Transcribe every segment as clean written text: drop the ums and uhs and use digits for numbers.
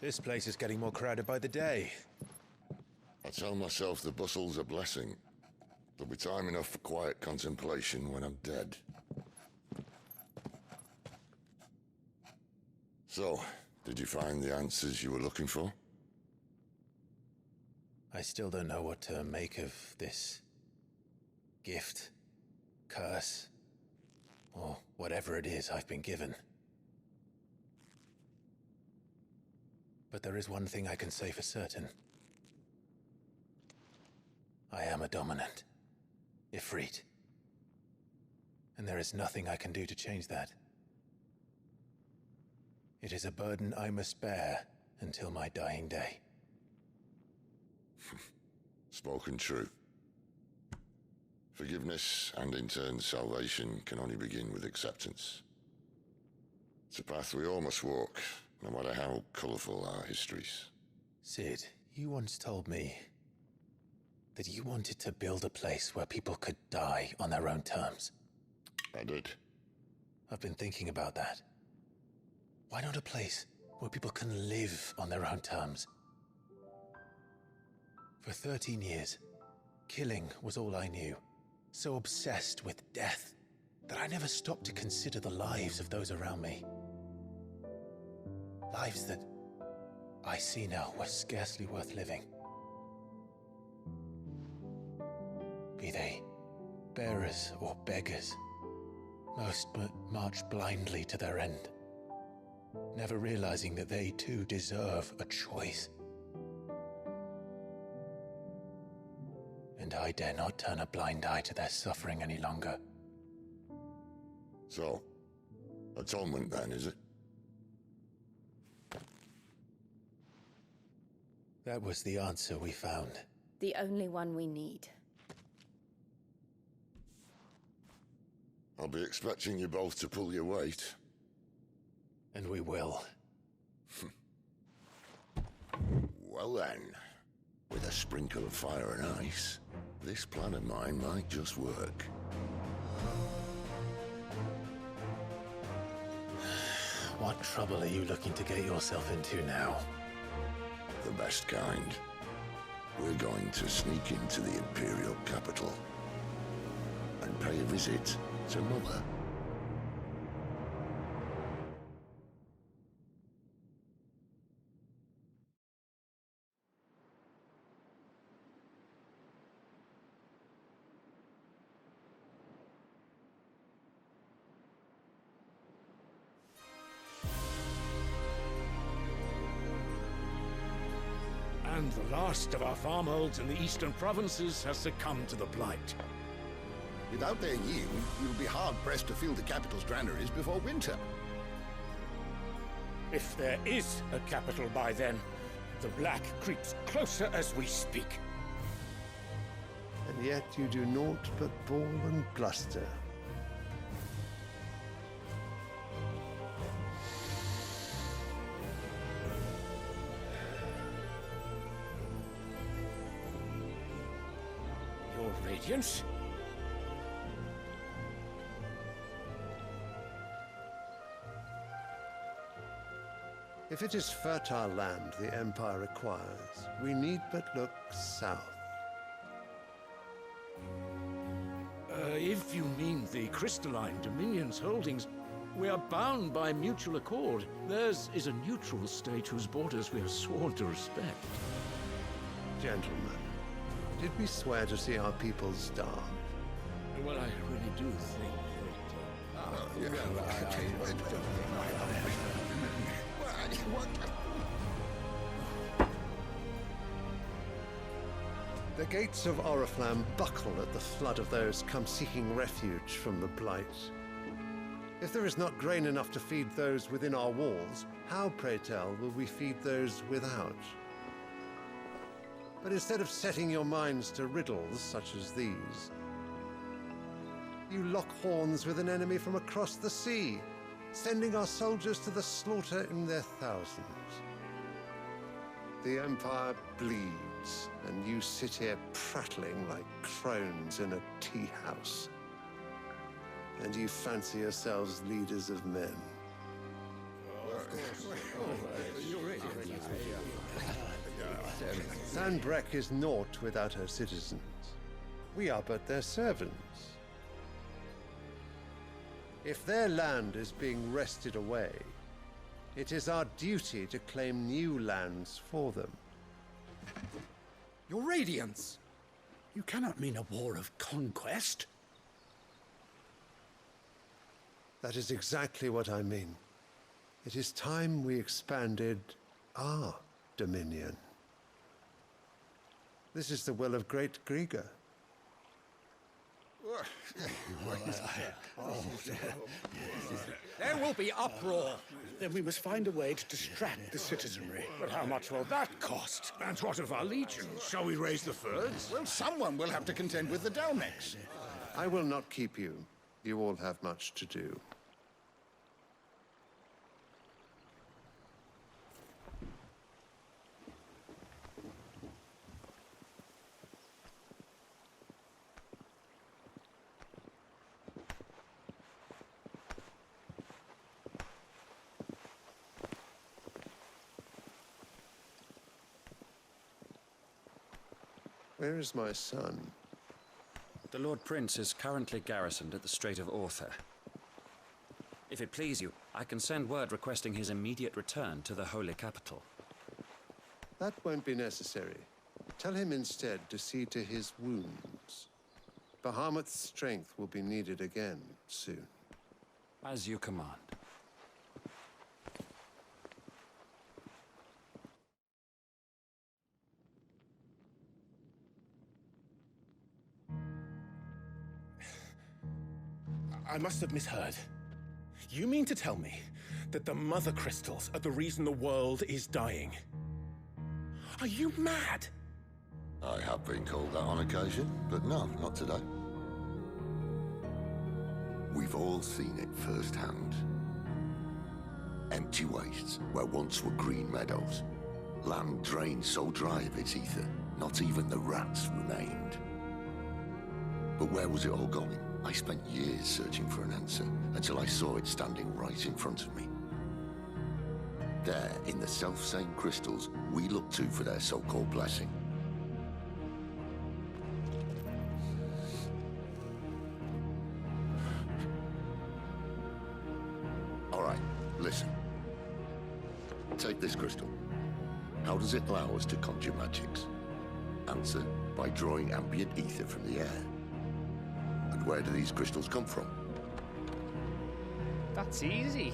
This place is getting more crowded by the day. I tell myself the bustle's a blessing. There'll be time enough for quiet contemplation when I'm dead. So, did you find the answers you were looking for? I still don't know what to make of this gift, curse, or whatever it is I've been given. But there is one thing I can say for certain. I am a dominant, Ifrit. And there is nothing I can do to change that. It is a burden I must bear until my dying day. Spoken true. Forgiveness, and in turn salvation, can only begin with acceptance. It's a path we all must walk, no matter how colourful our histories. Cid, you once told me that you wanted to build a place where people could die on their own terms. I did. I've been thinking about that. Why not a place where people can live on their own terms? For 13 years, killing was all I knew. So obsessed with death that I never stopped to consider the lives of those around me. Lives that I see now were scarcely worth living. Be they bearers or beggars, most march blindly to their end, never realizing that they too deserve a choice. And I dare not turn a blind eye to their suffering any longer. So, atonement then, is it? That was the answer we found. The only one we need. I'll be expecting you both to pull your weight. And we will. Well then, with a sprinkle of fire and ice, this plan of mine might just work. What trouble are you looking to get yourself into now? The best kind. We're going to sneak into the Imperial capital and pay a visit to Mother. And the last of our farmholds in the eastern provinces has succumbed to the blight. Without their yield, you'll be hard-pressed to fill the capital's granaries before winter. If there is a capital by then, the Black creeps closer as we speak. And yet you do naught but bawl and bluster. Your Radiance? If it is fertile land the Empire requires, we need but look south. If you mean the Crystalline Dominion's holdings, we are bound by mutual accord. Theirs is a neutral state whose borders we have sworn to respect. Gentlemen, did we swear to see our people starve? Well, I really do think The gates of Oriflamme buckle at the flood of those come seeking refuge from the Blight. If there is not grain enough to feed those within our walls, how, pray tell, will we feed those without? But instead of setting your minds to riddles such as these, you lock horns with an enemy from across the sea, sending our soldiers to the slaughter in their thousands. The Empire bleeds, and you sit here prattling like crones in a tea house. And you fancy yourselves leaders of men. Sanbreque is naught without her citizens. We are but their servants. If their land is being wrested away, it is our duty to claim new lands for them. Your Radiance! You cannot mean a war of conquest. That is exactly what I mean. It is time we expanded our dominion. This is the will of great Griga. There will be uproar. Then we must find a way to distract the citizenry. But how much will that cost? And what of our legions? Shall we raise the thirds? Well, someone will have to contend with the Dalmex. I will not keep you. You all have much to do. Where is my son? The Lord Prince is currently garrisoned at the Strait of Orther. If it please you, I can send word requesting his immediate return to the Holy Capital. That won't be necessary. Tell him instead to see to his wounds. Bahamut's strength will be needed again soon. As you command. I must have misheard. You mean to tell me that the Mother Crystals are the reason the world is dying? Are you mad? I have been called that on occasion, but no, not today. We've all seen it firsthand. Empty wastes where once were green meadows. Land drained so dry of its ether, not even the rats remained. But where was it all going? I spent years searching for an answer, until I saw it standing right in front of me. There, in the self-same crystals we look to for their so-called blessing. All right, listen. Take this crystal. How does it allow us to conjure magics? Answer, by drawing ambient ether from the air. And where do these crystals come from? That's easy.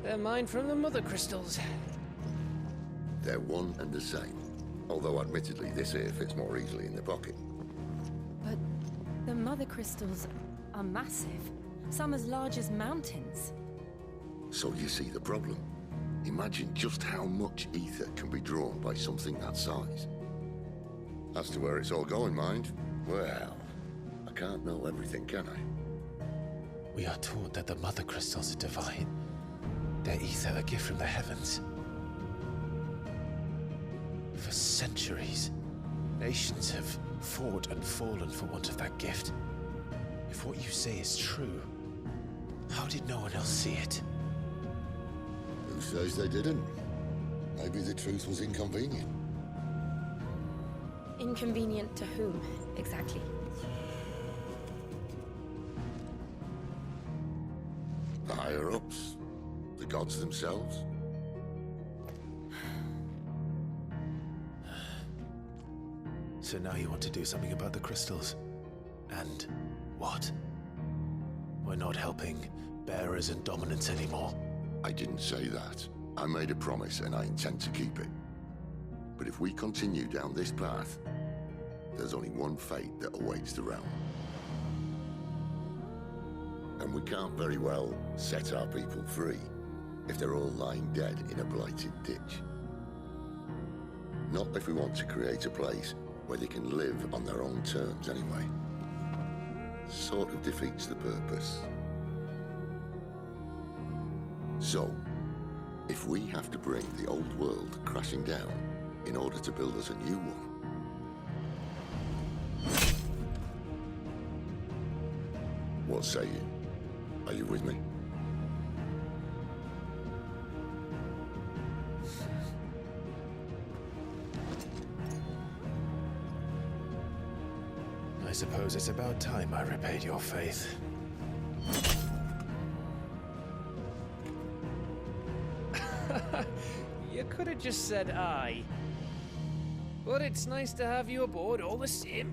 They're mined from the Mother Crystals. They're one and the same. Although admittedly this here fits more easily in the pocket. But the Mother Crystals are massive. Some as large as mountains. So you see the problem. Imagine just how much ether can be drawn by something that size. As to where it's all going, mind, well, I can't know everything, can I? We are taught that the Mother Crystals are divine. Their ether a gift from the heavens. For centuries, nations have fought and fallen for want of that gift. If what you say is true, how did no one else see it? Who says they didn't? Maybe the truth was inconvenient. Inconvenient to whom, exactly? The higher-ups? The gods themselves? So now you want to do something about the crystals? And what? We're not helping bearers and dominants anymore. I didn't say that. I made a promise and I intend to keep it. But if we continue down this path, there's only one fate that awaits the realm. And we can't very well set our people free if they're all lying dead in a blighted ditch. Not if we want to create a place where they can live on their own terms anyway. Sort of defeats the purpose. So, if we have to bring the old world crashing down in order to build us a new one, what say you? Are you with me? I suppose it's about time I repaid your faith. You could have just said aye. But it's nice to have you aboard all the same.